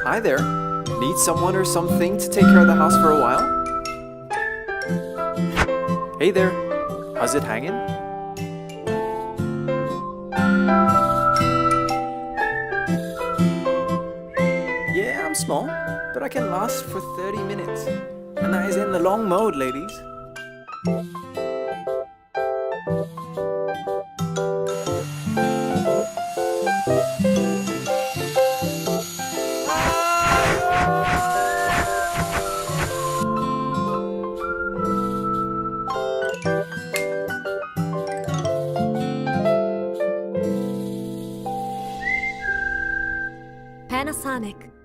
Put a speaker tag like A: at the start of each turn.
A: Hi there. Need someone or something to take care of the house for a while? Hey there. How's it hanging? Yeah, I'm small, but I can last for 30 minutes. And that is in the long mode, ladies.
B: Panasonic.